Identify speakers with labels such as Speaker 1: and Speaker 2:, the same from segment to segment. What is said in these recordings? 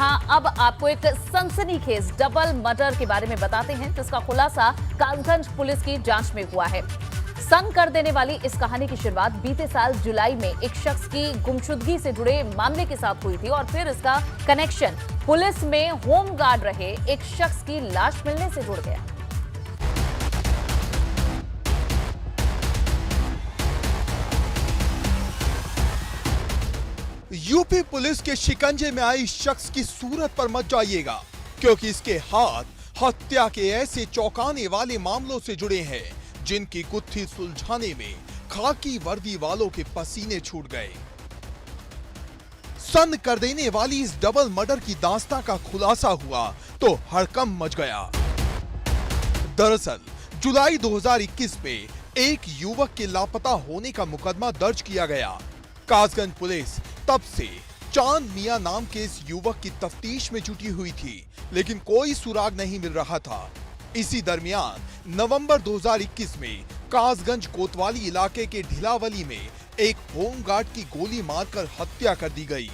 Speaker 1: जहां अब आपको एक सनसनीखेज डबल मर्डर के बारे में बताते हैं, जिसका खुलासा कासगंज पुलिस की जांच में हुआ है। संग कर देने वाली इस कहानी की शुरुआत बीते साल जुलाई में एक शख्स की गुमशुदगी से जुड़े मामले के साथ हुई थी और फिर इसका कनेक्शन पुलिस में होमगार्ड रहे एक शख्स की लाश मिलने से जुड़ गया।
Speaker 2: यूपी पुलिस के शिकंजे में आई शख्स की सूरत पर मत जाइएगा, क्योंकि इसके हाथ हत्या के ऐसे चौंकाने वाले मामलों से जुड़े हैं जिनकी गुत्थी सुलझाने में खाकी वर्दी वालों के पसीने छूट गए। सन्न कर देने वाली इस डबल मर्डर की दास्तां का खुलासा हुआ तो हड़कंप मच गया। दरअसल जुलाई 2021 में एक युवक के लापता होने का मुकदमा दर्ज किया गया। कासगंज पुलिस तब से चांद मियां नाम के इस युवक की तफ्तीश में जुटी हुई थी, लेकिन कोई सुराग नहीं मिल रहा था। इसी दरमियान नवंबर 2021 में कासगंज कोतवाली इलाके के ढिलावली में एक होमगार्ड की गोली मारकर हत्या कर दी गई।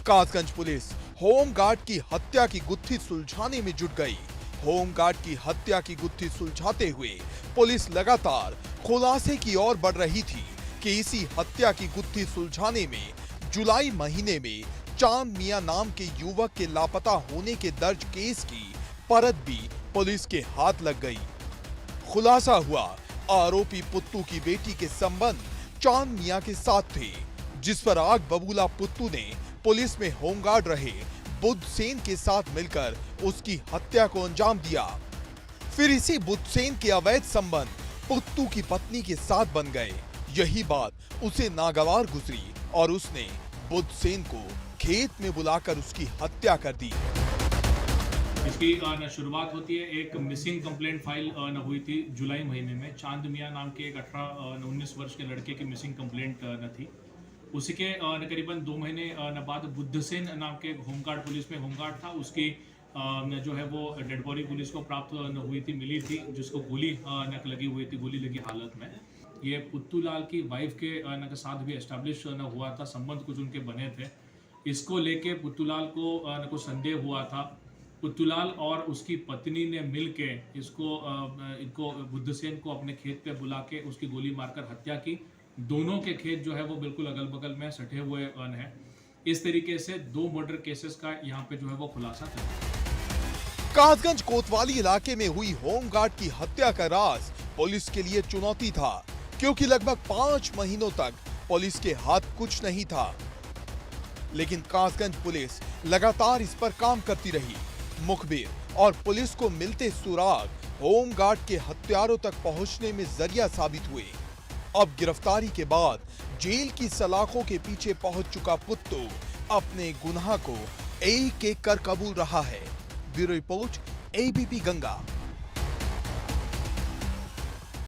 Speaker 2: कासगंज पुलिस होमगार्ड की हत्या की गुत्थी सुलझाने में जुट गई। होमगार्ड की हत्या की गुत्थी सुलझाते हुए पुलिस लगातार खुलासे की ओर बढ़ रही थी कि इसी हत्या की गुत्थी सुलझाने में जुलाई महीने में चांद मियां नाम के युवक के लापता होने के दर्ज केस की परत भी पुलिस के हाथ लग गई। खुलासा हुआ आरोपी पुत्तू की बेटी के संबंध चांद मियां के साथ थे, जिस पर आग बबूला पुत्तू ने पुलिस में होमगार्ड रहे बुद्ध सेन के साथ मिलकर उसकी हत्या को अंजाम दिया। फिर इसी बुद्ध सेन के अवैध संबंध पुत्तू की पत्नी के साथ बन गए। यही बात उसे नागवार गुजरी और उसने बुद्ध सेन को खेत में बुलाकर उसकी हत्या कर दी।
Speaker 3: इसकी शुरुआत होती है, एक मिसिंग कंप्लेंट फाइल हुई थी जुलाई महीने में। चांद मियां नाम के एक 18-19 वर्ष के लड़के की मिसिंग कंप्लेंट थी। उसी के करीबन 2 महीने बाद बुद्ध सेन नाम के होमगार्ड पुलिस में होमगार्ड था, उसकी जो है वो डेड बॉडी पुलिस को प्राप्त हुई थी, मिली थी, जिसको गोली लगी हुई थी, गोली लगी हालत में। ये पुत्तू लाल की वाइफ के साथ भी एस्टेब्लिश हुआ था, संबंध कुछ उनके बने थे। इसको लेके पुत्तू लाल को संदेह हुआ था। पुत्तू लाल और उसकी पत्नी ने मिलके इनको बुद्ध सेन को अपने खेत पे बुला के उसकी गोली मारकर हत्या की। दोनों के खेत जो है वो बिल्कुल अगल बगल में सटे हुए हैं। इस तरीके से 2 मर्डर केसेस का यहाँ पे जो है वो खुलासा था।
Speaker 2: कासगंज कोतवाली इलाके में हुई होमगार्ड की हत्या का राज पुलिस के लिए चुनौती था, क्योंकि लगभग 5 महीनों तक पुलिस के हाथ कुछ नहीं था। लेकिन कासगंज पुलिस लगातार इस पर काम करती रही। मुखबिर और पुलिस को मिलते सुराग होमगार्ड के हत्यारों तक पहुंचने में जरिया साबित हुए। अब गिरफ्तारी के बाद जेल की सलाखों के पीछे पहुंच चुका पुत्तू अपने गुनाह को एक एक कर कबूल रहा है। Bureau report, ABP Ganga.